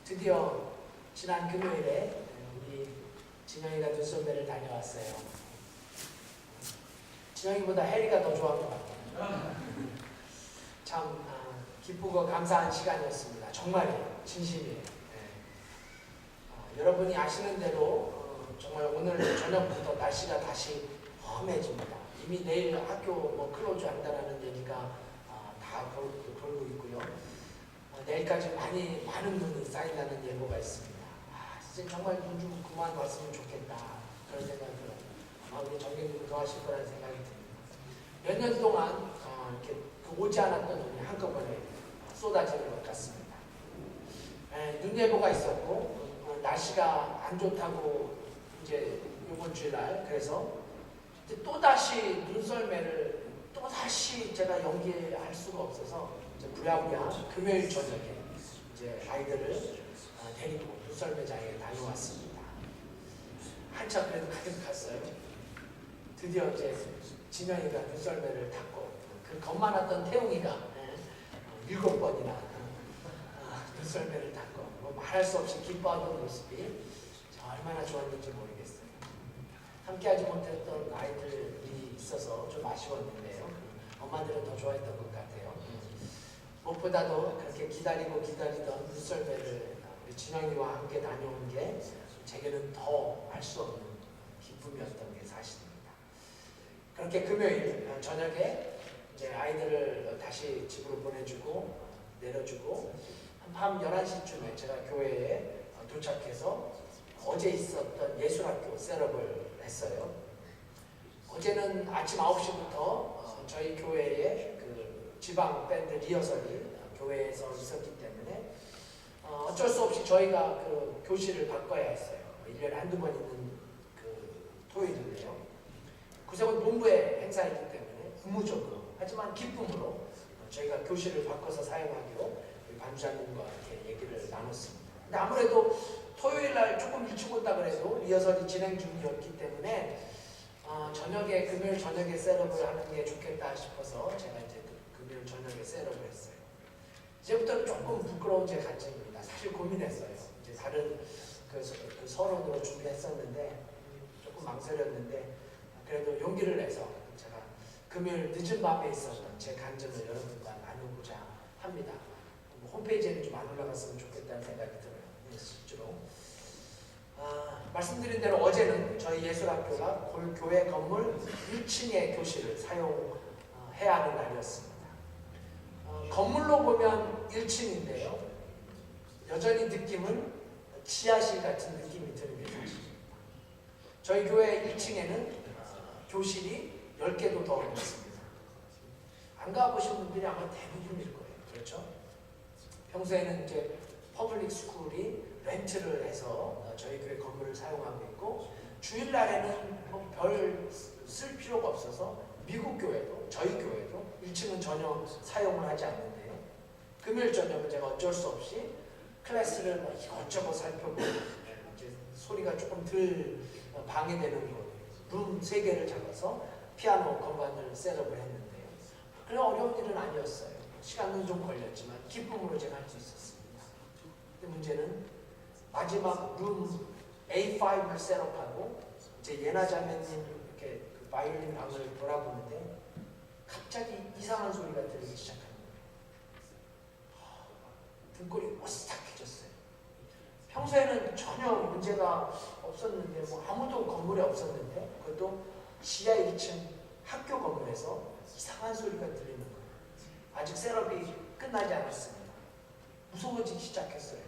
드디어 지난 금요일에 우리 진영이가 눈썰매를 다녀왔어요. 진영이보다 해리가 더 좋아한 것 같아요. 참 기쁘고 감사한 시간이었습니다. 정말이에요. 진심이에요. 여러분이 아시는 대로 정말 오늘 저녁부터 날씨가 다시 험해집니다. 이미 내일 학교 클로즈 한다는 얘기가 다 돌고 있고요. 내일까지 많은 눈이 쌓인다는 예보가 있습니다. 진짜 정말 눈 좀 그만 왔으면 좋겠다. 그런 생각이 들어요. 우리 정경님도 도와주실 거라는 생각이 듭니다. 몇 년 동안 이렇게 오지 않았던 눈이 한꺼번에 쏟아지는 것 같습니다. 눈 예보가 있었고 날씨가 안 좋다고 이제 이번 주일날 그래서 또 다시 눈썰매를 또 다시 제가 연기할 수가 없어서 이제 부랴부랴 금요일 저녁에 이제 아이들을 데리고 눈썰매장에 다녀왔습니다. 한참 그래도 가득 갔어요. 드디어 이제 진영이가 눈썰매를 탔고 그 겁 많았던 태웅이가 7번이나 눈썰매를 탔고 말할 수 없이 기뻐하던 모습이 얼마나 좋았는지 모르겠어요. 함께하지 못했던 아이들이 있어서 좀 아쉬웠는데요. 엄마들은 더 좋아했던 것 같아요. 무엇보다도 그렇게 기다리던 눈썰매를 우리 진영이와 함께 다녀온 게 제게는 더 알 수 없는 기쁨이었던 게 사실입니다. 그렇게 금요일 저녁에 이제 아이들을 다시 집으로 보내주고 내려주고 밤 11시쯤에 제가 교회에 도착해서 어제 있었던 예술학교 셋업을 했어요. 어제는 아침 9시부터 저희 교회의 그 지방 밴드 리허설이 교회에서 있었기 때문에 어쩔 수 없이 저희가 그 교실을 바꿔야 했어요. 1년에 한두 번 있는 그 토요일인데요. 구세군 본부의 행사이기 때문에 의무적으로 하지만 기쁨으로 저희가 교실을 바꿔서 사용하기로 반주장님과 이렇게 얘기를 나눴습니다. 근데 아무래도 토요일날 조금 일찍 온다 그래도 리허설이 진행 중이었기 때문에 금요일 저녁에 셋업을 하는 게 좋겠다 싶어서 제가 이제 금요일 저녁에 셋업을 했어요. 이제부터는 조금 부끄러운 제 간증입니다. 사실 고민했어요. 이제 다른 그 서론으로 준비했었는데 조금 망설였는데 그래도 용기를 내서 제가 금요일 늦은 밤에 있었던 제 간증을 여러분과 나누고자 합니다. 홈페이지에는 좀 안 올라갔으면 좋겠다는 생각이 들어요. 실제로. 말씀드린 대로 어제는 저희 예술학교가 교회 건물 1층의 교실을 사용해야 하는 날이었습니다. 건물로 보면 1층인데요. 여전히 느낌은 지하실 같은 느낌이 드는 게 사실입니다. 저희 교회 1층에는 교실이 10개도 더 있습니다. 안 가보신 분들이 아마 대부분일 거예요. 그렇죠? 평소에는 이제 퍼블릭 스쿨이 렌트를 해서 저희 교회 건물을 사용하고 있고 주일날에는 별 쓸 필요가 없어서 미국 교회도 저희 교회도 1층은 전혀 사용을 하지 않는데요. 금요일 저녁은 제가 어쩔 수 없이 클래스를 이것저것 살펴보고 이제 소리가 조금 덜 방해되는 곳 룸 3개를 잡아서 피아노 건반을 셋업을 했는데요. 그래 어려운 일은 아니었어요. 시간은 좀 걸렸지만 기쁨으로 제가 할 수 있었습니다. 근데 문제는 마지막 룸 A5를 셋업하고 이제 예나 자매님 이렇게 그 바이올린 방을 돌아보는데 갑자기 이상한 소리가 들리기 시작한 거예요. 등골이 오싹해졌어요. 평소에는 전혀 문제가 없었는데 아무도 건물에 없었는데 그것도 지하 1층 학교 건물에서 이상한 소리가 들리는 거예요. 아직 셋업이 끝나지 않았습니다. 무서워지기 시작했어요.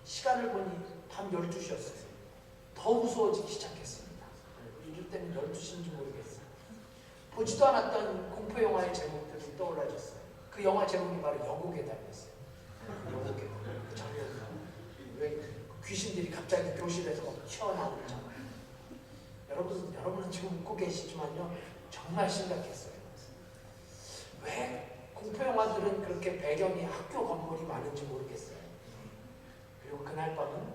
시간을 보니 밤 12시였어요. 더 무서워지기 시작했습니다. 이럴 때는 12시인지 모르겠어요. 보지도 않았던 공포영화의 제목들이 떠올라졌어요. 그 영화 제목이 바로 여고괴 담이었어요. 여고괴 담. 그 장면. 왜 귀신들이 갑자기 교실에서 튀어나오는 장면. 여러분은 지금 웃고 계시지만요. 정말 심각했어요. 왜 공포영화들은 그렇게 배경이 학교 건물이 많은지 모르겠어요. 그리고 그날 밤은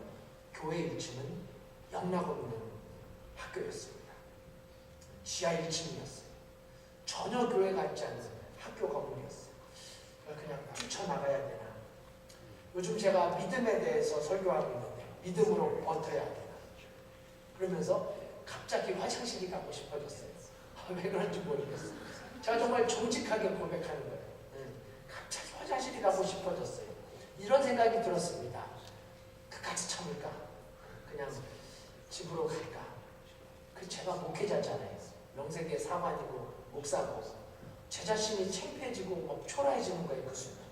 교회 1층은 영락 없는 학교였습니다. 지하 1층이었어요. 전혀 교회 같지 않은 학교 건물이었어요. 그냥 뛰쳐나가야 되나 요즘 제가 믿음에 대해서 설교하고 있는데 믿음으로 버텨야 되나 그러면서 갑자기 화장실이 가고 싶어졌어요. 왜 그런지 모르겠어요. 제가 정말 정직하게 고백하는 거예요. 갑자기 화장실이 가고 싶어졌어요. 이런 생각이 들었습니다. 끝까지 참을까? 그냥 집으로 갈까? 제가 목회자잖아요. 명색의 사관이고 목사고 제 자신이 창피해지고 막 초라해지는 거예요. 그 순간.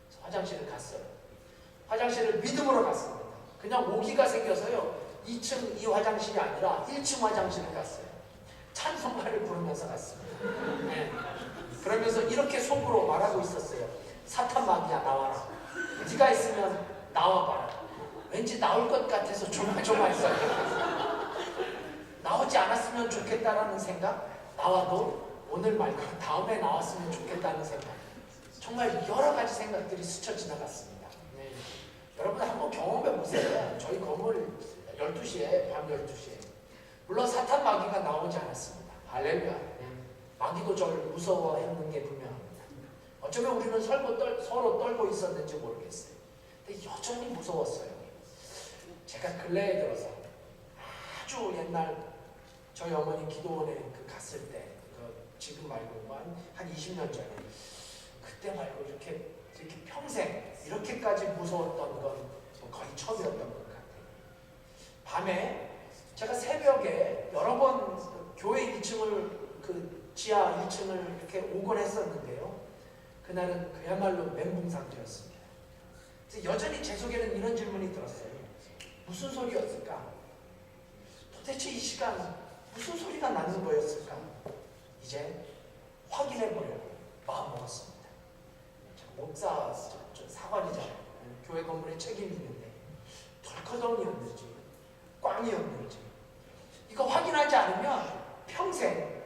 그래서 화장실을 갔어요. 화장실을 믿음으로 갔습니다. 그냥 오기가 생겨서요. 2층 이 화장실이 아니라 1층 화장실을 갔어요. 찬송가를 부르면서 갔습니다. 네. 그러면서 이렇게 속으로 말하고 있었어요. 사탄 마귀야 나와라. 네가 있으면 나와봐라. 왠지 나올 것 같아서 조마조마했어요. 나오지 않았으면 좋겠다라는 생각, 나와도 오늘 말고 다음에 나왔으면 좋겠다는 생각, 정말 여러 가지 생각들이 스쳐 지나갔습니다. 네. 여러분 한번 경험해 보세요. 저희 건물 12시에, 밤 12시에 물론 사탄 마귀가 나오지 않았습니다. 할렐루야. 네. 마귀도 저를 무서워했는 게 분명합니다. 어쩌면 우리는 서로 떨고 있었는지 모르겠어요. 근데 여전히 무서웠어요. 제가 근래에 들어서 아주 옛날 저희 어머니 기도원에 갔을 때, 지금 말고 한 20년 전에, 그때 말고 이렇게 평생 이렇게까지 무서웠던 건 거의 처음이었던 것 같아요. 밤에 제가 새벽에 여러 번 교회 1층을 지하 1층을 이렇게 오곤 했었는데요. 그날은 그야말로 멘붕 상태였습니다. 여전히 제 속에는 이런 질문이 들었어요. 무슨 소리였을까? 도대체 이 시간 무슨 소리가 나는 거였을까? 이제 확인해 보려고 마음먹었습니다. 목사 사관이잖아요. 교회 건물에 책임이 있는데 덜커덩이였는지 꽝이었는지 이거 확인하지 않으면 평생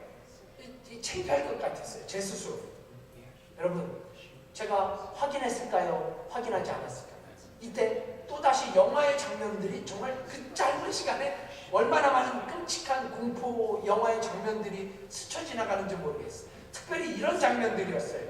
창피할 것 같았어요. 제 스스로. 여러분 제가 확인했을까요? 확인하지 않았을까요? 이때 또다시 영화의 장면들이 정말 그 짧은 시간에 얼마나 많은 끔찍한 공포 영화의 장면들이 스쳐 지나가는지 모르겠어요. 특별히 이런 장면들이었어요.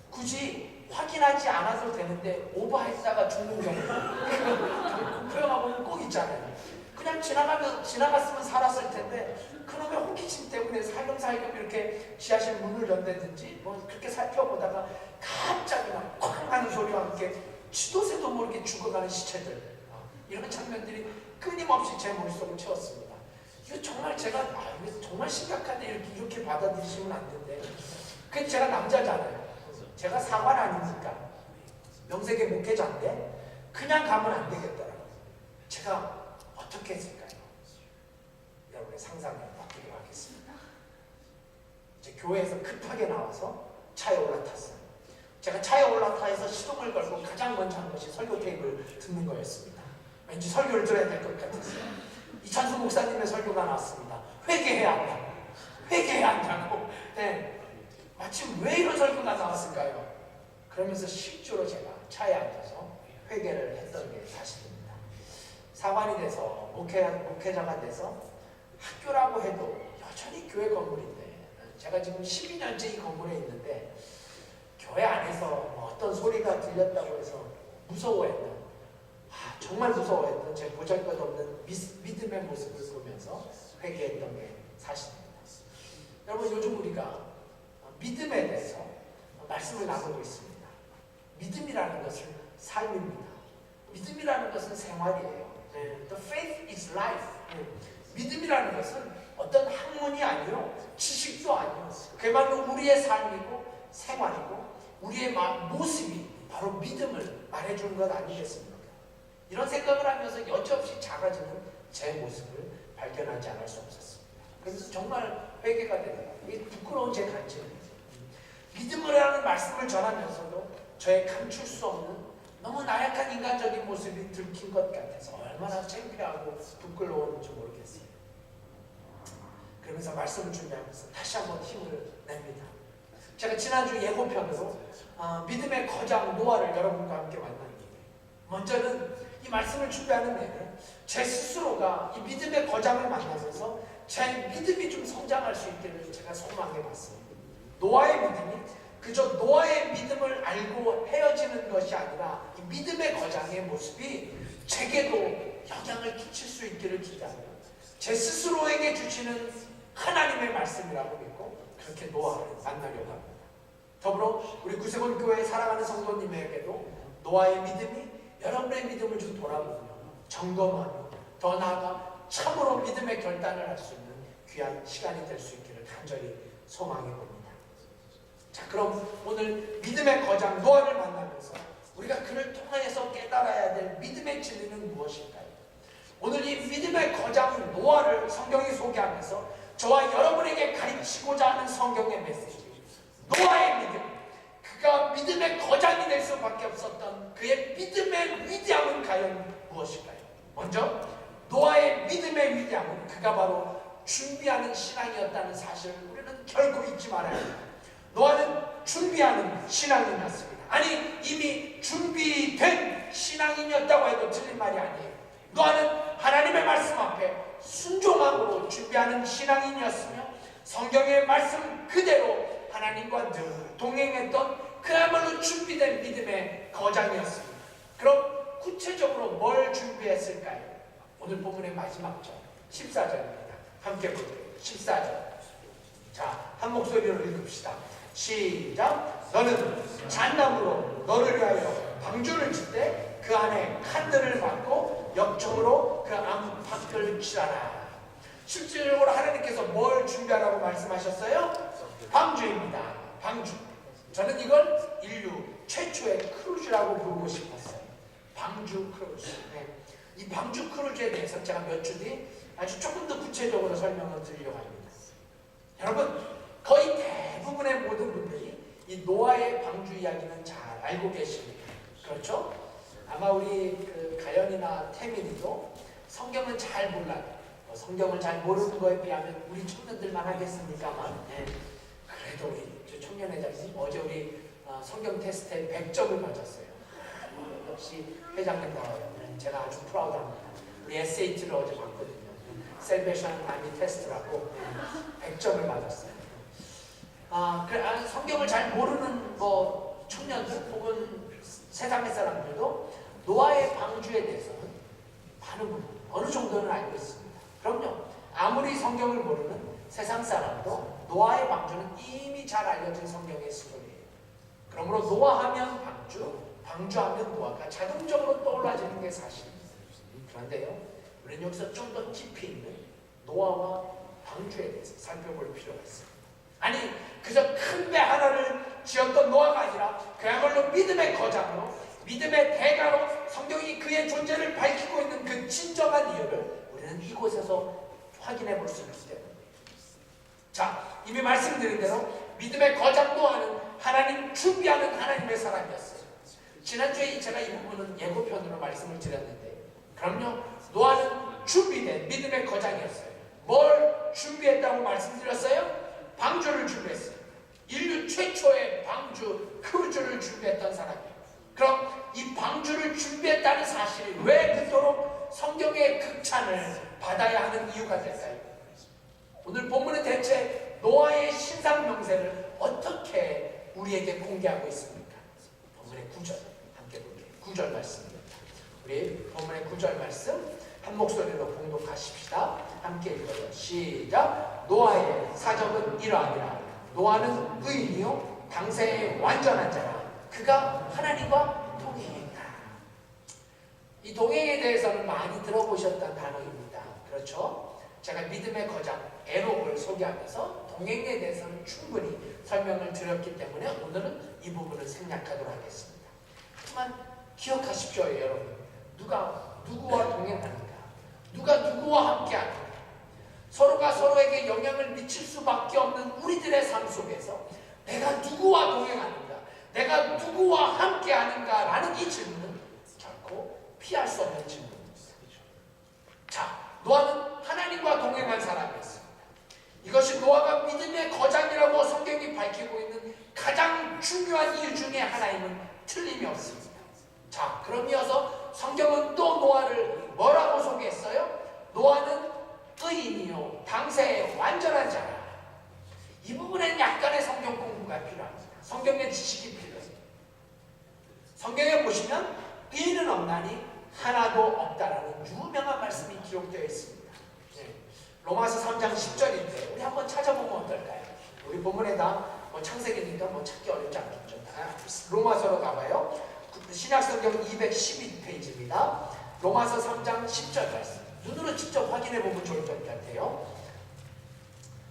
굳이 확인하지 않아도 되는데 오버했다가 죽는 경우 공포 영화 보면 꼭 있잖아요. 그냥 지나갔으면 살았을 텐데 그놈의 호기심 때문에 살금살금 이렇게 지하실 문을 연다든지 뭐 그렇게 살펴보다가 갑자기 막 쾅 하는 소리와 함께 지도새도 모르게 죽어가는 시체들, 이런 장면들이 끊임없이 제 머릿속을 채웠습니다. 이거 정말 제가 이거 정말 심각한데 이렇게 받아들이시면 안 된대. 그 제가 남자잖아요. 제가 사관 아닙니까? 명색의 목회자인데 그냥 가면 안 되겠더라고요. 제가 어떻게 했을까요? 여러분의 상상에 맡기도록 하겠습니다. 이제 교회에서 급하게 나와서 차에 올라탔어요. 제가 차에 올라타서 시동을 걸고 가장 먼저 한 것이 설교 테이프를 듣는 거였습니다. 왠지 설교를 들어야 될 것 같았어요. 이찬수 목사님의 설교가 나왔습니다. 회개해야 한다. 회개해야 한다고. 네. 마침 왜 이런 설교가 나왔을까요? 그러면서 실제로 제가 차에 앉아서 회개를 했던 게 사실입니다. 사관이 돼서 목회자가 돼서 학교라고 해도 여전히 교회 건물인데, 제가 지금 12년째 이 건물에 있는데 교회 안에서 어떤 소리가 들렸다고 해서 무서워했던, 정말 무서워했던 제 보잘것없는 믿음의 모습을 보면서 회개했던 게 사실입니다. 여러분 요즘 우리가 믿음에 대해서 말씀을 나누고 있습니다. 믿음이라는 것은 삶입니다. 믿음이라는 것은 생활이에요. The faith is life. 믿음이라는 것은 어떤 학문이 아니요, 지식도 아니요, 그야말로 우리의 삶이고 생활이고 우리의 모습이 바로 믿음을 말해주는 것 아니겠습니까? 이런 생각을 하면서 여지없이 작아지는 제 모습을 발견하지 않을 수 없었습니다. 그래서 정말 회개가 되더라고요. 이게 부끄러운 제 간증입니다. 믿음이라는 말씀을 전하면서도 저의 감출 수 없는 너무 나약한 인간적인 모습이 들킨 것 같아서 얼마나 창피하고 부끄러웠는지 모르겠어요. 그러면서 말씀을 준비하면서 다시 한번 힘을 냅니다. 제가 지난주 예고편으로 믿음의 거장 노아를 여러분과 함께 만납니다. 먼저는 이 말씀을 준비하는 내내 제 스스로가 이 믿음의 거장을 만나면서 제 믿음이 좀 성장할 수 있기를 제가 소망해 봤습니다. 노아의 믿음이 그저 노아의 믿음을 알고 헤어지는 것이 아니라 이 믿음의 거장의 모습이 제게도 영향을 끼칠 수 있기를 기대합니다. 제 스스로에게 주시는 하나님의 말씀이라고 믿고 그렇게 노아를 만나려고 합니다. 더불어 우리 구세군 교회 사랑하는 성도님에게도 노아의 믿음이 여러분의 믿음을 좀 돌아보며 점검하며 더 나아가 참으로 믿음의 결단을 할 수 있는 귀한 시간이 될 수 있기를 간절히 소망해 봅니다. 자, 그럼 오늘 믿음의 거장 노아를 만나면서 우리가 그를 통하여서 깨달아야 될 믿음의 진리는 무엇일까요? 오늘 이 믿음의 거장 노아를 성경이 소개하면서 저와 여러분에게 가르치고자 하는 성경의 메시지, 노아의 믿음, 그가 믿음의 거장이 될 수밖에 없었던 그의 믿음의 위대함은 과연 무엇일까요? 먼저 노아의 믿음의 위대함은 그가 바로 준비하는 신앙이었다는 사실을 우리는 결코 잊지 말아야 합니다. 노아는 준비하는 신앙인이었습니다. 아니, 이미 준비된 신앙인이었다고 해도 틀린 말이 아니에요. 노아는 하나님의 말씀 앞에 순종함으로 준비하는 신앙인이었으며 성경의 말씀 그대로 하나님과 늘 동행했던 그야말로 준비된 믿음의 거장이었습니다. 그럼 구체적으로 뭘 준비했을까요? 오늘 본문의 마지막 절 14절입니다. 함께 볼게요. 14절. 자, 한 목소리로 읽읍시다. 시작. 너는 잣나무로 너를 위하여 방주를 짓되 그 안에 칸들을 막고 역청으로 그 안팎을 칠하라. 실질적으로 하나님께서 뭘 준비하라고 말씀하셨어요? 방주입니다. 방주. 저는 이걸 인류 최초의 크루즈라고 부르고 싶었어요. 방주 크루즈. 네. 이 방주 크루즈에 대해서 제가 몇 주 뒤 아주 조금 더 구체적으로 설명을 드리려고 합니다. 여러분, 거의 대부분의 모든 분들이 이 노아의 방주 이야기는 잘 알고 계십니다. 그렇죠? 아마 우리 그 가연이나 태민이도 성경은 잘 몰라요. 성경을 잘 모르는 거에 비하면 우리 청년들만 하겠습니까만, 네. 그래도 우리 청년회장님 어제 우리 성경 테스트에 100점을 맞았어요. 역시 회장님 나와요. 제가 아주 프라우드합니다. 우리 SAT를 어제 봤거든요. 셀베이션 아미 테스트라고 100점을 맞았어요. 성경을 잘 모르는 청년들 혹은 세상의 사람들도 노아의 방주에 대해서는 많은 부분 어느 정도는 알고 있습니다. 그럼요. 아무리 성경을 모르는 세상 사람도 노아의 방주는 이미 잘 알려진 성경의 스토리예요. 그러므로 노아하면 방주, 방주하면 노아가 자동적으로 떠올라지는 게 사실입니다. 그런데요, 우리는 여기서 좀 더 깊이 있는 노아와 방주에 대해서 살펴볼 필요가 있습니다. 아니, 그저 큰 배 하나를 지었던 노아가 아니라 그야말로 믿음의 거장으로, 믿음의 대가로 성경이 그의 존재를 밝히고 있는 그 진정한 이유를 우리는 이곳에서 확인해 볼 수 있기 때문입니다. 자, 이미 말씀드린 대로 믿음의 거장 노아는 하나님 준비하는 하나님의 사람이었어요. 지난주에 제가 이 부분은 예고편으로 말씀을 드렸는데, 그럼요, 노아는 준비된 믿음의 거장이었어요. 뭘 준비했다고 말씀드렸어요? 방주를 준비했어요. 인류 최초의 방주, 크루즈를 준비했던 사람이에요. 그럼 이 방주를 준비했다는 사실이 왜 그토록 성경의 극찬을 받아야 하는 이유가 될까요? 오늘 본문은 대체 노아의 신상 명세를 어떻게 우리에게 공개하고 있습니까? 본문의 9절 함께 볼게요. 9절 말씀입니다. 우리 본문의 9절 말씀 한 목소리로 봉독하십시다. 함께 읽어요. 시작. 노아의 사적은 이러하니라. 노아는 의인이요 당세의 완전한 자라. 그가 하나님과 동행했다. 이 동행에 대해서는 많이 들어보셨던 단어입니다. 그렇죠? 제가 믿음의 거장 에녹을 소개하면서 동행에 대해서는 충분히 설명을 드렸기 때문에 오늘은 이 부분을 생략하도록 하겠습니다. 하지만 기억하십시오, 여러분. 누가 누구와 동행하는가? 누가 누구와 함께하는가? 서로가 서로에게 영향을 미칠 수밖에 없는 우리들의 삶 속에서 내가 누구와 동행하는가? 내가 누구와 함께하는가? 라는 이 질문은 결코 피할 수 없는 질문입니다. 자, 노아는 하나님과 동행한 사람이었습니다. 이것이 노아가 믿음의 거장이라고 성경이 밝히고 있는 가장 중요한 이유 중에 하나임은 틀림이 없습니다. 자, 그럼 이어서 성경은 또 노아를 뭐라고 소개했어요? 노아는 의인이요 당세의 완전한 자라. 이 부분엔 약간의 성경 공부가 필요합니다. 성경의 지식이 필요해요. 성경에 보시면 의인은 없나니 하나도 없다라는 유명한 말씀이 기록되어 있습니다. 네. 로마서 3장 10절인데 우리 한번 찾아보면 어떨까요? 우리 본문에다 창세기니까 찾기 어렵지 않겠죠. 로마서로 가봐요. 신약성경 212페이지입니다. 로마서 3장 10절 말씀. 눈으로 직접 확인해 보면 좋을 것 같아요.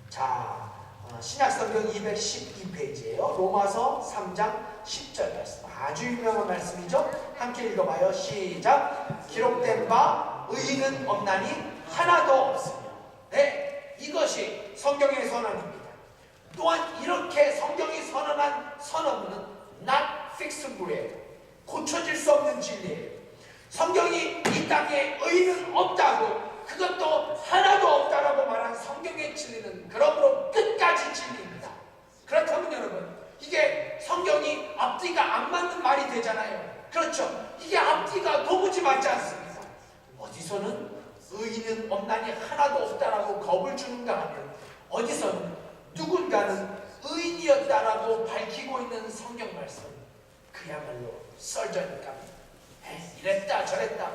자, 신약성경 212페이지예요. 로마서 3장 10절 말씀. 아주 유명한 말씀이죠. 함께 읽어봐요. 시작. 기록된 바 의인은 없나니 하나도 없으며. 네, 이것이 성경의 선언입니다. 또한 이렇게 성경이 선언한 선언은 not fixable이에요. 고쳐질 수 없는 진리예요. 성경이 이 땅에 의인은 없다고, 그것도 하나도 없다라고 말한 성경의 진리는 그러므로 끝까지 진리입니다. 그렇다면 여러분, 이게 성경이 앞뒤가 안 맞는 말이 되잖아요. 그렇죠? 이게 앞뒤가 도무지 맞지 않습니다. 어디서는 의인은 없나니 하나도 없다라고 겁을 주는가 하면, 어디서는 누군가는 의인이었다라고 밝히고 있는 성경 말씀, 그야말로 썰전일까? 이랬다 저랬다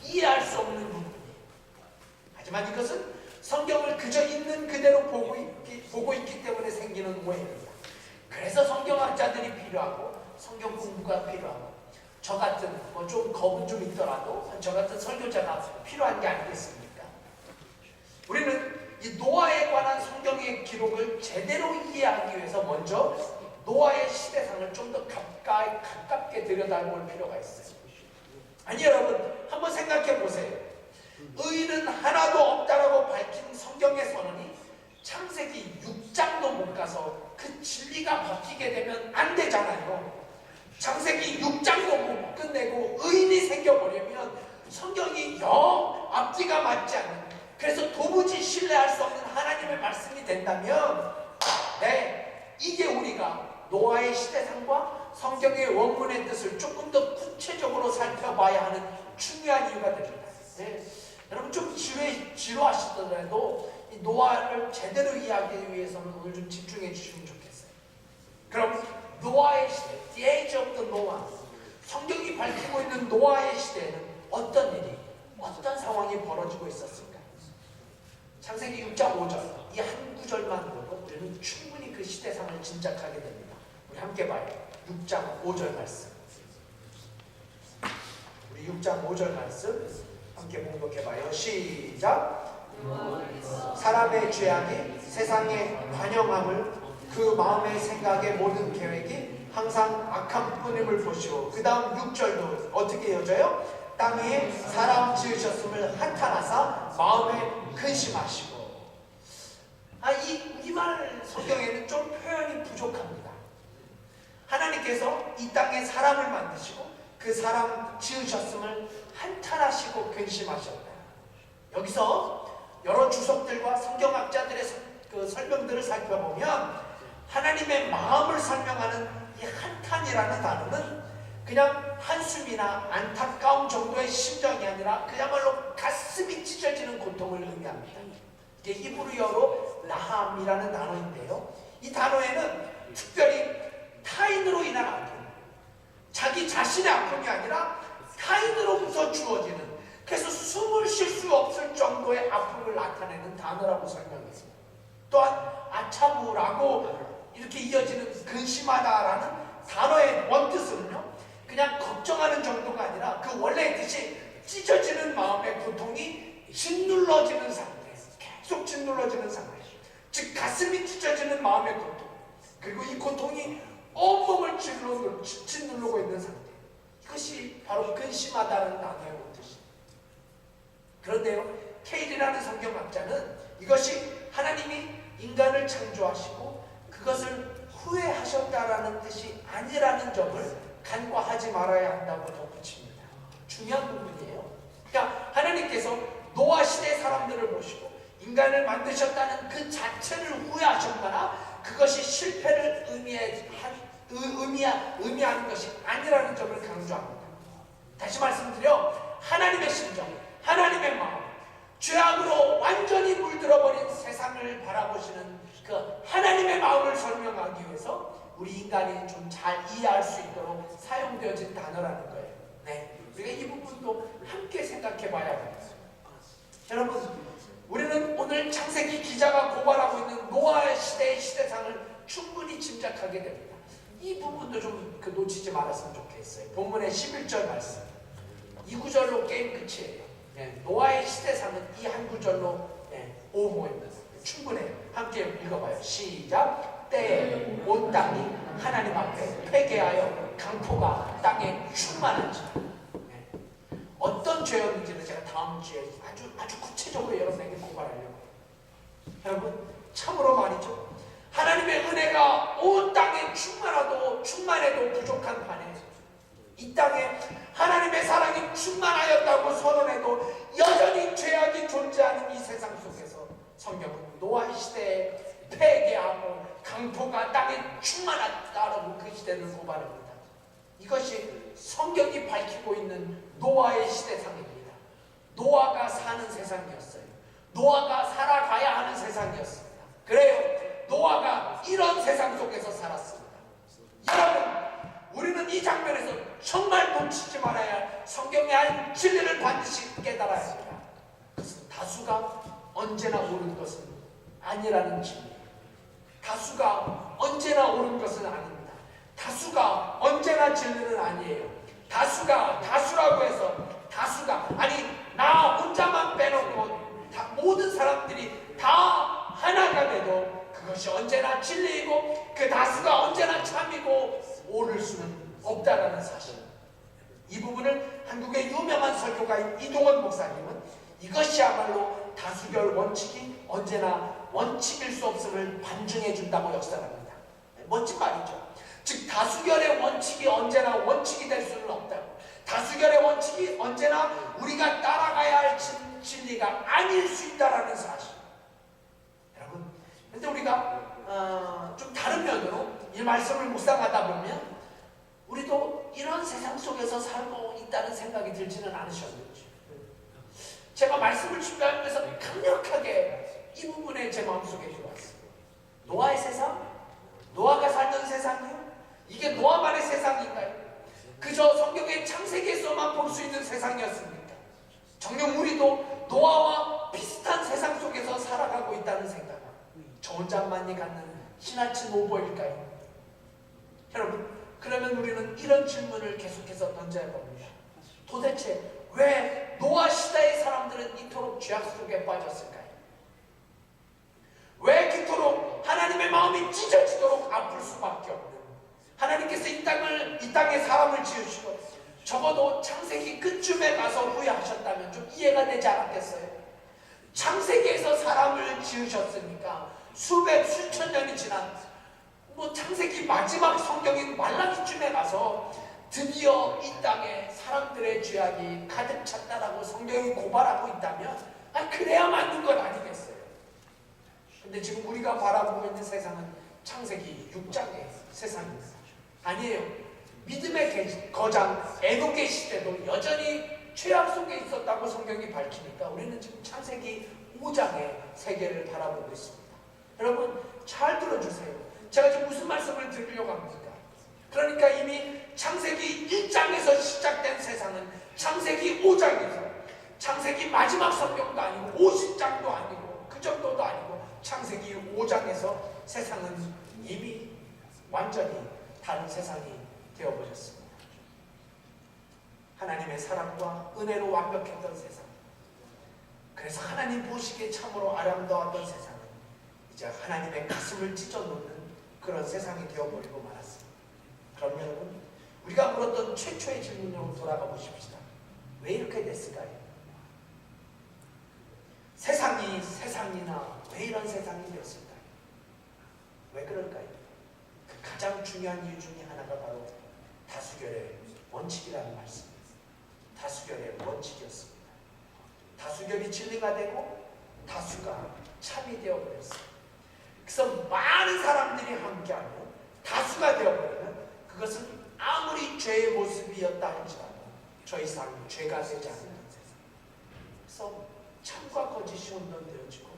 이해할 수 없는 부분이에요. 하지만 이것은 성경을 그저 있는 그대로 보고 있기 때문에 생기는 오해입니다. 그래서 성경학자들이 필요하고 성경 공부가 필요하고 저 같은 좀 겁은 좀 있더라도 저 같은 설교자가 필요한 게 아니겠습니까? 우리는 이 노아에 관한 성경의 기록을 제대로 이해하기 위해서 먼저 노아의 시대상을 좀 더 가깝게 들여다볼 필요가 있어요. 아니 여러분, 한번 생각해 보세요. 의인은 하나도 없다라고 밝힌 성경의 선언이 창세기 6장도 못 가서 그 진리가 바뀌게 되면 안 되잖아요. 창세기 6장도 못 끝내고 의인이 생겨버리면 성경이 영 앞뒤가 맞지 않는, 그래서 도무지 신뢰할 수 없는 하나님의 말씀이 된다면, 네, 이게 우리가 노아의 시대상과 성경의 원문의 뜻을 조금 더 구체적으로 살펴봐야 하는 중요한 이유가 됩니다. 네. 여러분 좀 지루하시더라도 이 노아를 제대로 이해하기 위해서는 오늘 좀 집중해 주시면 좋겠어요. 그럼 노아의 시대, The Age of the Noah, 성경이 밝히고 있는 노아의 시대에는 어떤 일이, 어떤 상황이 벌어지고 있었을까? 창세기 6장 5절, 이 한 구절만으로도 우리는 충분히 그 시대상을 짐작하게 됩니다. 우리 함께 봐요. 6장 5절 말씀. 우리 6장 5절 말씀 함께 봉독해봐요. 시작. 사람의 죄악이 세상의 관영함을, 그 마음의 생각의 모든 계획이 항상 악한 뿐임을 보시오. 그 다음 6절도 어떻게 이어져요? 땅 위에 사람 지으셨음을 한탄하사 마음에 근심하시고. 이 우리말 성경에는 좀 표현이 부족합니다. 하나님께서 이 땅에 사람을 만드시고 그 사람 지으셨음을 한탄하시고 근심하셨다. 여기서 여러 주석들과 성경학자들의 그 설명들을 살펴보면 하나님의 마음을 설명하는 이 한탄이라는 단어는 그냥 한숨이나 안타까움 정도의 심정이 아니라 그야말로 가슴이 찢어지는 고통을 의미합니다. 이게 히브리어로 나함이라는 단어인데요, 이 단어에는 특별히 타인으로 인한 아픔, 자기 자신의 아픔이 아니라 타인으로부터 주어지는, 그래서 숨을 쉴 수 없을 정도의 아픔을 나타내는 단어라고 설명했습니다. 또한 아차부라고 이렇게 이어지는 근심하다라는 단어의 원뜻은요, 그냥 걱정하는 정도가 아니라 그 원래의 뜻이 찢어지는 마음의 고통이 짓눌러지는 상태, 계속 짓눌러지는 상태, 즉 가슴이 찢어지는 마음의 고통, 그리고 이 고통이 온몸을 짓누르고 있는 상태, 이것이 바로 근심하다는 단어의 뜻입니다. 그런데요, 케일이라는 성경학자는 이것이 하나님이 인간을 창조하시고 그것을 후회하셨다라는 뜻이 아니라는 점을 간과하지 말아야 한다고 덧붙입니다. 중요한 부분이에요. 그러니까 하나님께서 노아 시대 사람들을 보시고 인간을 만드셨다는 그 자체를 후회하셨거나 그것이 실패를 의미하는 것이 아니라는 점을 강조합니다. 다시 말씀드려, 하나님의 심정, 하나님의 마음, 죄악으로 완전히 물들어버린 세상을 바라보시는 그 하나님의 마음을 설명하기 위해서 우리 인간이 좀 잘 이해할 수 있도록 사용되어진 단어라는 거예요. 네, 우리가 이 부분도 함께 생각해 봐야 합니다. 여러분, 우리는 오늘 창세기 기자가 고발하고 있는 노아 시대의 시대상을 충분히 짐작하게 됩니다. 이 부분도 좀 놓치지 말았으면 좋겠어요. 본문의 11절 말씀, 이 구절로 게임 끝이에요. 네, 노아의 시대상은 이 한 구절로 오모입니다. 충분해요. 함께 읽어봐요. 시작. 때에 온 땅이 하나님 앞에 회개하여 강포가 땅에 충만한지. 네. 어떤 죄였는지는 제가 다음 주에 아주 구체적으로 여러분에게 고발하려고 해요. 여러분, 참으로 말이죠. 하나님의 은혜가 온 땅에 충만해도 부족한 판에 이 땅에 하나님의 사랑이 충만하였다고 선언해도 여전히 죄악이 존재하는 이 세상 속에서 성경은 노아 시대에 폐괴하고 강포가 땅에 충만하다라고 그 시대를 고발합니다. 이것이 성경이 밝히고 있는 노아의 시대상입니다. 노아가 사는 세상이었어요. 노아가 살아가야 하는 세상이었습니다. 그래요, 노아가 이런 세상 속에서 살았습니다. 여러분, 우리는 이 장면에서 정말 놓치지 말아야 할 성경의 한 진리를 반드시 깨달아야 합니다. 그것은 다수가 언제나 옳은 것은 아니라는 진리. 다수가 언제나 옳은 것은 아닙니다. 다수가 언제나 진리는 아니에요. 다수라고 해서 아니 나 혼자만 빼놓고 모든 사람들이 다 하나가 돼도 그것이 언제나 진리이고 그 다수가 언제나 참이고 옳을 수는 없다라는 사실. 이 부분을 한국의 유명한 설교가인 이동원 목사님은 이것이야말로 다수결 원칙이 언제나 원칙일 수 없음을 반증해 준다고 역설합니다. 멋진 말이죠. 즉 다수결의 원칙이 언제나 원칙이 될 수는 없다고. 다수결의 원칙이 언제나 우리가 따라가야 할 진리가 아닐 수 있다라는 사실. 여러분, 근데 우리가 좀 다른 면으로 이 말씀을 묵상하다 보면 우리도 이런 세상 속에서 살고 있다는 생각이 들지는 않으셨는지. 제가 말씀을 준비하면서 강력하게 이 부분에 제 마음속에 들어왔어요. 노아의 세상? 노아가 살던 세상이요? 이게 노아만의 세상인가요? 그저 성경의 창세기에서만 볼 수 있는 세상이었습니까? 정녕 우리도 노아와 비슷한 세상 속에서 살아가고 있다는 생각, 저 혼자만이 갖는 지나친 오버일까요? 여러분, 그러면 우리는 이런 질문을 계속해서 던져야 봅니다. 도대체 왜 노아 시대의 사람들은 이토록 죄악 속에 빠졌을까요? 왜 그토록 하나님의 마음이 찢어지도록 아플 수밖에 없는, 하나님께서 이 땅에 사람을 지으시고 적어도 창세기 끝쯤에 가서 후회하셨다면 좀 이해가 되지 않았겠어요? 창세기에서 사람을 지으셨으니까 수천 년이 지난 창세기 마지막 성경인 말라기쯤에 가서 드디어 이 땅에 사람들의 죄악이 가득 찼다라고 성경이 고발하고 있다면 그래야 맞는 것 아니겠어요? 근데 지금 우리가 바라보고 있는 세상은 창세기 6장의 세상입니다. 아니에요. 믿음의 거장 에녹의 시대도 여전히 죄악 속에 있었다고 성경이 밝히니까 우리는 지금 창세기 5장의 세계를 바라보고 있습니다. 여러분, 잘 들어주세요. 제가 지금 무슨 말씀을 드리려고 합니까? 그러니까 이미 창세기 1장에서 시작된 세상은 창세기 5장에서, 창세기 마지막 성경도 아니고 50장도 아니고 그 정도도 아니고 창세기 5장에서 세상은 이미 완전히 다른 세상이 되어버렸습니다. 하나님의 사랑과 은혜로 완벽했던 세상, 그래서 하나님 보시기에 참으로 아름다웠던 세상은 이제 하나님의 가슴을 찢어놓는 그런 세상이 되어버리고 말았습니다. 그럼 여러분, 우리가 물었던 최초의 질문으로 돌아가 보십시다. 왜 이렇게 됐을까요? 세상이 세상이나 왜 이런 세상이 되었을까요? 왜 그럴까요? 그 가장 중요한 이유 중에 하나가 바로 다수결의 원칙이라는 말씀입니다. 다수결의 원칙이었습니다. 다수결이 진리가 되고 다수가 참이 되어버렸습니다. 그래서 많은 사람들이 함께하면 다수가 되어버리면 그것은 아무리 죄의 모습이었다 할지라도 더 이상 죄가 되지 않는 세상. 그래서 참과 거짓이 혼돈되어지고,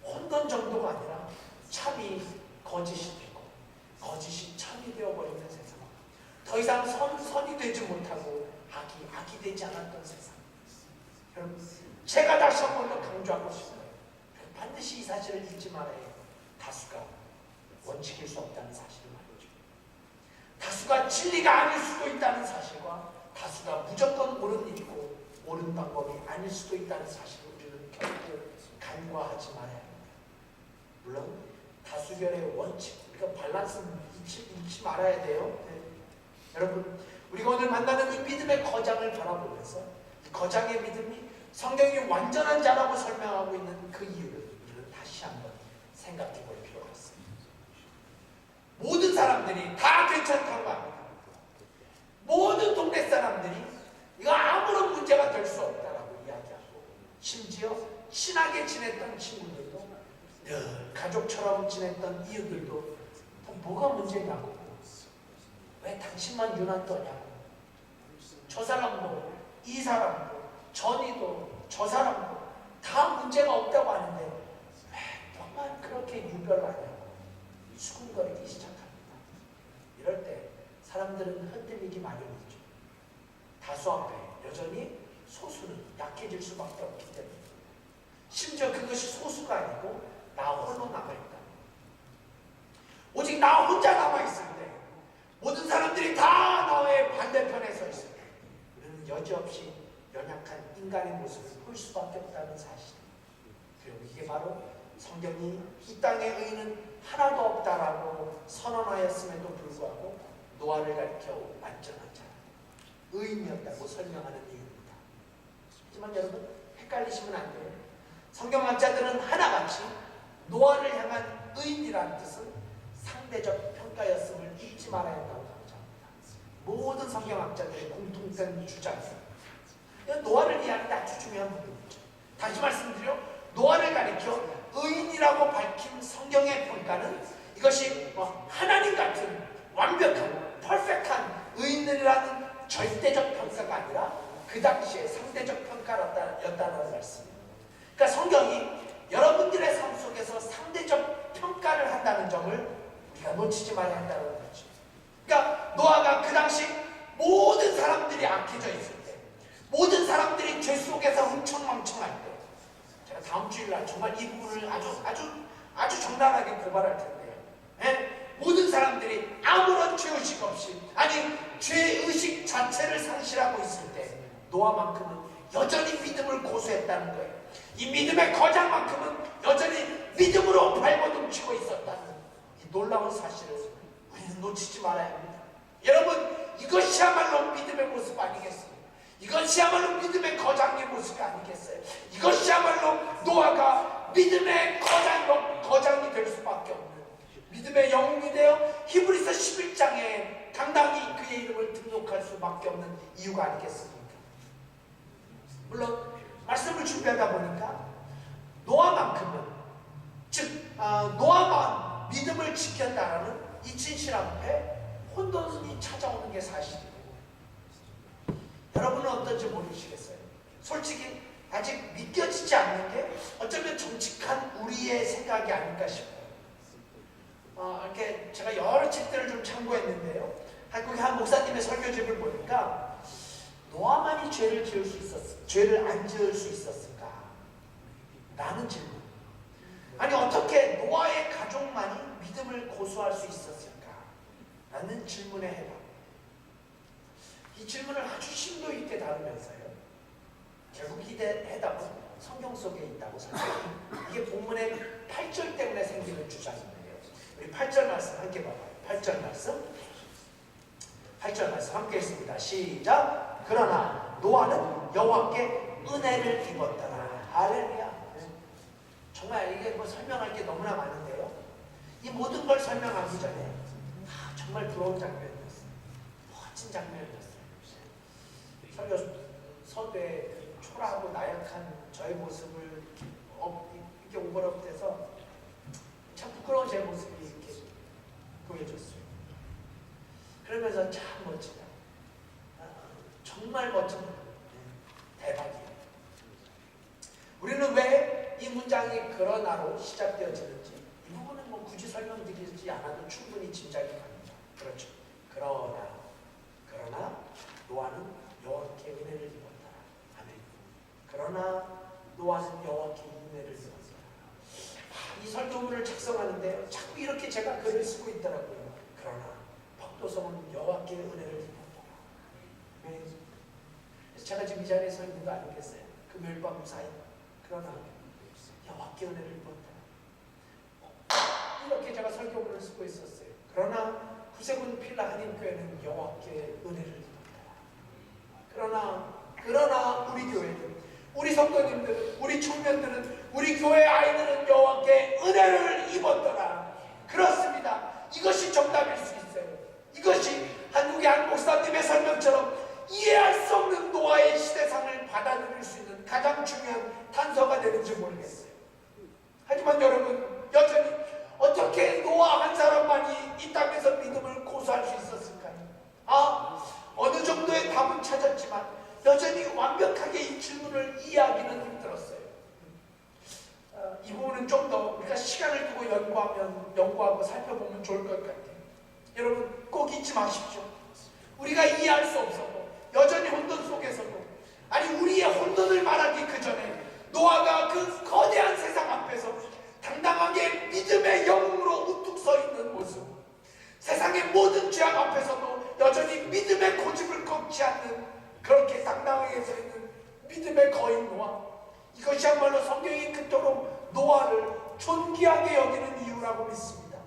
혼돈 정도가 아니라 참이 거짓이 되고, 거짓이 천이 되어버리는 세상, 더 이상 선이 되지 못하고 악이 되지 않았던 세상. 여러분, 제가 다시 한 번 더 강조하고 싶어요. 반드시 이 사실을 잊지 말아야 해요. 다수가 원칙일 수 없다는 사실을 말이죠. 다수가 진리가 아닐 수도 있다는 사실과 다수가 무조건 옳은 일이고 옳은 방법이 아닐 수도 있다는 사실을 우리는 결코 간과하지 말아야 합니다. 물론 다수결의 원칙, 우리가 밸런스는 잃지 말아야 돼요. 네. 여러분, 우리가 오늘 만나는 이 믿음의 거장을 바라보면서 이 거장의 믿음이 성경이 완전한 자라고 설명하고 있는 그 이유를 우리는 다시 한번 생각해 볼 필요가 있습니다. 모든 사람들이 다 괜찮다고 합니다. 모든 동네 사람들이 이거 아무런 문제가 될 수 없다라고 이야기하고, 심지어 친하게 지냈던 친구들도, 늘 가족처럼 지냈던 이웃들도 뭐가 문제냐고, 왜 당신만 유난 떠냐고, 저 사람도 이 사람도 전이도 저 사람도 다 문제가 없다고 하는데 왜 너만 그렇게 유별하냐고 수군거리기 시작합니다. 이럴 때 사람들은 흔들리기 마련이죠. 다수 앞에 여전히 소수는 약해질 수밖에 없기 때문에, 심지어 그것이 소수가 아니고 나 홀로 남아있다, 오직 나 혼자 남아있을 때, 모든 사람들이 다 나의 반대편에 서 있을 때 우리는 여지없이 연약한 인간의 모습을 볼 수밖에 없다는 사실. 그리고 이게 바로 성경이 이 땅에 의인은 하나도 없다라고 선언하였음에도 불구하고 노아를 가리켜 완전한 자, 의인이었다고 설명하는 이유입니다. 하지만 여러분, 헷갈리시면 안 돼요. 성경학자들은 하나같이 노아를 향한 의인이라는 뜻은 상대적 평가였음을 잊지 말아야 한다고 강조합니다. 모든 성경학자들의 공통된 주장입니다. 노아를 위한 아주 중요한 부분이죠. 다시 말씀드려, 노아를 가리켜 의인이라고 밝힌 성경의 평가는 이것이 하나님 같은 완벽한 퍼펙트한 의인이라는 절대적 평가가 아니라 그 당시에 상대적 평가였다는 말씀입니다. 그러니까 성경이 여러분들의 삶 속에서 상대적 평가를 한다는 점을 우리가 놓치지 말아야 한다는 거죠. 그러니까 노아가 그 당시 모든 사람들이 악해져 있을 때, 모든 사람들이 죄 속에서 흥청망청할 때, 제가 다음 주일날 정말 이 부분을 아주 적나라하게 고발할 텐데요. 네? 모든 사람들이 아무런 죄의식 없이, 아니 죄의식 자체를 상실하고 있을 때 노아만큼은 여전히 믿음을 고수했다는 거예요. 이 믿음의 거장만큼은 여전히 믿음으로 발버둥치고 있었다는 이 놀라운 사실을 우리는 놓치지 말아야 합니다. 여러분, 이것이야말로 믿음의 모습 아니겠습니까? 이것이야말로 믿음의 거장의 모습이 아니겠어요? 이것이야말로 노아가 믿음의 거장이 될 수밖에 없는, 믿음의 영웅이 되어 히브리서 11장에 당당히 그의 이름을 등록할 수밖에 없는 이유가 아니겠습니까? 물론 말씀을 준비하다 보니까 노아만큼은, 즉 노아만 믿음을 지켰다라는 이 진실 앞에 혼돈이 찾아오는 게 사실이고, 여러분은 어떤지 모르시겠어요? 솔직히 아직 믿겨지지 않는 게 어쩌면 정직한 우리의 생각이 아닐까 싶어요. 이렇게 제가 여러 책들을 좀 참고했는데요, 한국의 한 목사님의 설교집을 보니까 노아만이 죄를 안 지을 수 있었을까? 라는 질문. 아니, 어떻게 노아의 가족만이 믿음을 고수할 수 있었을까? 라는 질문에 해답. 이 질문을 아주 심도 있게 다루면서요, 결국 이 해답은 성경 속에 있다고 생각해요. 이게 본문의 8절 때문에 생기는 주장인데요. 우리 8절 말씀 함께 봐봐요. 8절 말씀 함께 읽습니다. 시작. 그러나 노아는 여호와께 은혜를 입었더라. 할렐루야. 정말 이게 설명할 게 너무나 많은데요, 이 모든 걸 설명하기 전에 정말 부러운 장면이었어요. 멋진 장면이었어요. 서두에 초라하고 나약한 저의 모습을 이렇게 오버랩돼서 참 부끄러운 제 모습이 이렇게 보여줬어요. 그러면서 참 멋지다, 정말 멋진, 대박이에요. 우리는 왜 이 문장이 그러나로 시작되어지는지 이 부분은 굳이 설명드리지 않아도 충분히 짐작이 갑니다. 그렇죠. 그러나 노아는 여호와께 은혜를 입었다. 아멘. 그러나 노아는 여호와께 은혜를 입었다. 이 설교문을 작성하는데 자꾸 이렇게 제가 글을 쓰고 있더라고요. 그러나 벅도성은 여호와께 은혜를 입었다. 아멘. 그래서 제가 지금 이 자리에 서 있는 거 아니겠어요? 금요일 밤 사이. 그러나 여호와께 은혜를 입었다. 이렇게 제가 설교문을 쓰고 있었어요. 그러나 구세군 필라 한인교회는 여호와께 은혜를 입었다. 그러나 우리 교회는, 우리 성도님들은, 우리 청년들은, 우리 교회 아이들은 여호와께 은혜를 입었더라. 그렇습니다. 이것이 정답일 수 있어요. 이것이 한국의 한 목사님의 설명처럼 이해할 수 없는 노아의 시대상을 받아들일 수 있는 가장 중요한 단서가 되는지 모르겠어요. 하지만 여러분, 여전히 어떻게 노아 한 사람만이 이 땅에서 믿음을 고수할 수 있었을까요? 어느 정도의 답은 찾았지만 여전히 완벽하게 이 질문을 이해하기는 힘들었어요. 이 부분은 좀 더 우리가 시간을 두고 연구하고 살펴보면 좋을 것 같아요. 여러분 꼭 잊지 마십시오. 우리가 이해할 수 없어도 여전히 혼돈 속에서도, 아니 우리의 혼돈을 말하기 그 전에 노아가 그 거대한 세상 앞에서 당당하게 믿음의 영웅으로 우뚝 서 있는 모습, 세상의 모든 죄악 앞에서도 여전히 믿음의 고집을 꺾지 않는, 그렇게 당당하게 서 있는 믿음의 거인 노아, 이것이야말로 성경이 그토록 노아를 존귀하게 여기는 이유라고 믿습니다.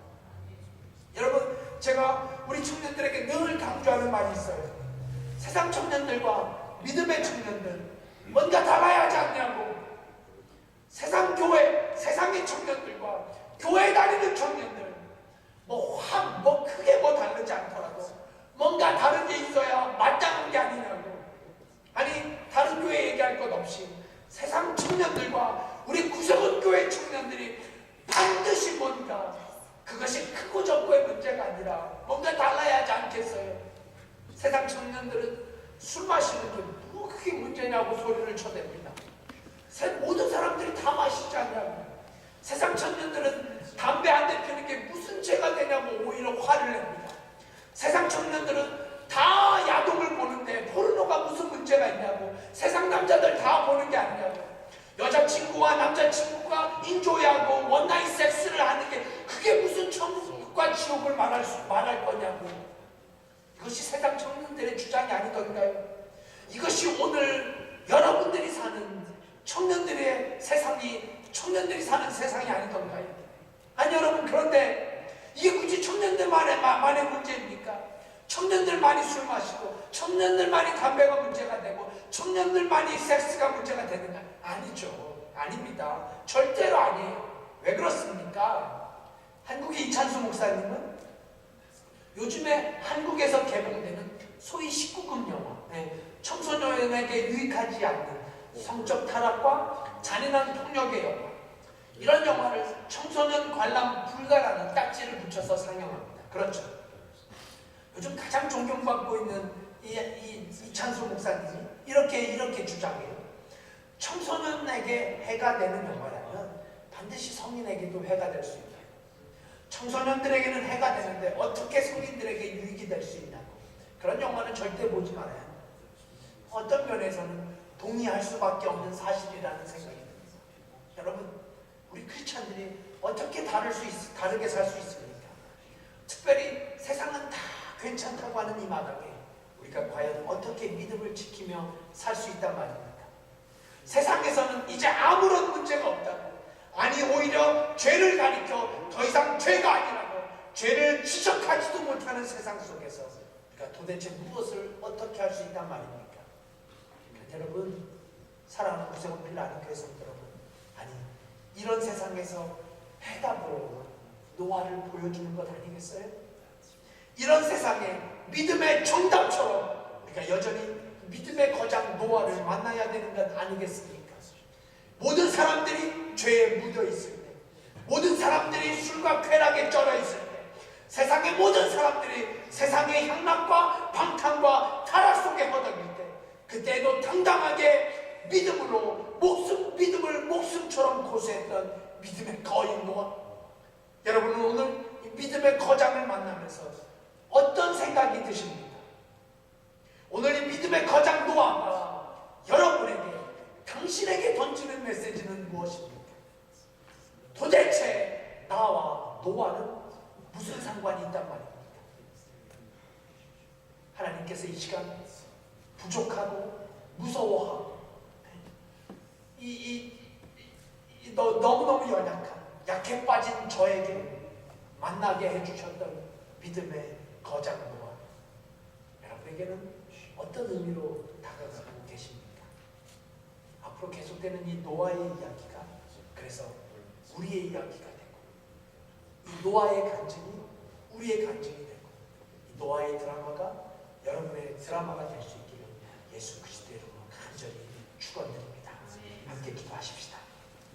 여러분, 제가 우리 청년들에게 늘 강조하는 말이 있어요. 세상 청년들과 믿음의 청년들 뭔가 달라야 하지 않냐고. 세상 교회, 세상의 청년들과 교회 다니는 청년들 크게 다르지 않더라도 뭔가 다른 게 있어야 마땅한 게 아니냐고. 아니 다른 교회 얘기할 것 없이 세상 청년들과 우리 구세군 교회 청년들이 반드시 뭔가, 그것이 크고 적고의 문제가 아니라 뭔가 달라야 하지 않겠어요? 세상 청년들은 술 마시는 게 뭐 그게 문제냐고 소리를 쳐댑니다. 모든 사람들이 다 마시지 않냐고. 세상 청년들은 담배 한 대 피우는 게 무슨 죄가 되냐고 오히려 화를 냅니다. 세상 청년들은 다 야동을 보는데 포르노가 무슨 문제가 있냐고. 세상 남자들 다 보는 게 아니냐고. 여자친구와 남자친구가 인조이하고 원나잇 섹스를 하는 게 그게 무슨 천국과 지옥을 말할 거냐고. 이것이 세상 청년들의 주장이 아니던가요? 이것이 오늘 여러분들이 사는 청년들이 사는 세상이 아니던가요? 아니 여러분, 그런데 이게 굳이 청년들만의 문제입니까? 청년들만이 술 마시고 청년들만이 담배가 문제가 되고 청년들만이 섹스가 문제가 되는가? 아니죠. 아닙니다. 절대로 아니에요. 왜 그렇습니까? 한국의 이찬수 목사님은 요즘에 한국에서 개봉되는 소위 19금 영화, 청소년에게 유익하지 않는 성적 타락과 잔인한 폭력의 영화, 이런 영화를 청소년 관람 불가라는 딱지를 붙여서 상영합니다. 그렇죠. 요즘 가장 존경받고 있는 이찬수 목사님이 이렇게 주장해요. 청소년에게 해가 되는 영화라면 반드시 성인에게도 해가 될 수 있다. 청소년들에게는 해가 되는데 어떻게 성인들에게 유익이 될 수 있냐고. 그런 영화는 절대 보지 말아야 합니다. 어떤 면에서는 동의할 수밖에 없는 사실이라는 생각이 듭니다. 여러분, 우리 크리스찬들이 어떻게 다르게 살 수 있습니까? 특별히 세상은 다 괜찮다고 하는 이 마당에 우리가 과연 어떻게 믿음을 지키며 살 수 있단 말입니까? 세상에서는 이제 아무런 문제가 없다고, 아니 오히려 죄를 가리켜 더 이상 죄가 아니라고 죄를 지적하지도 못하는 세상 속에서 우리가 도대체 무엇을 어떻게 할 수 있단 말입니까? 그러니까 여러분, 사랑하는 구세군 필라 한인교회 성도 여러분, 아니 이런 세상에서 해답으로 노아를 보여주는 것 아니겠어요? 이런 세상에 믿음의 정답처럼 우리가 여전히 믿음의 거장 노아를 만나야 되는 것 아니겠습니까? 모든 사람들이 죄에 묻어 있을 때, 모든 사람들이 술과 쾌락에 쩔어 있을 때, 세상의 모든 사람들이 세상의 향락과 방탕과 타락 속에 허덕일 때, 그때도 당당하게 믿음을 목숨처럼 고수했던 믿음의 거인 노아, 여러분은 오늘 이 믿음의 거장을 만나면서 어떤 생각이 드십니까? 오늘 이 믿음의 거장 노아가 여러분에게, 당신에게 던지는 메시지는 무엇입니까? 도대체 나와 노아는 무슨 상관이 있단 말입니까? 하나님께서 이 시간 부족하고 무서워하고 너무너무 연약한, 약해 빠진 저에게 만나게 해주셨던 믿음의 거장 노아, 여러분에게는 어떤 의미로 다가가고 계십니까? 앞으로 계속되는 이 노아의 이야기가 그래서 우리의 이야기가 되고, 이 노아의 간증이 우리의 간증이 되고, 이 노아의 드라마가 여러분의 드라마가 될 수 있기를 예수 그리스도의 이름으로 간절히 축원드립니다. 함께 기도하십시다.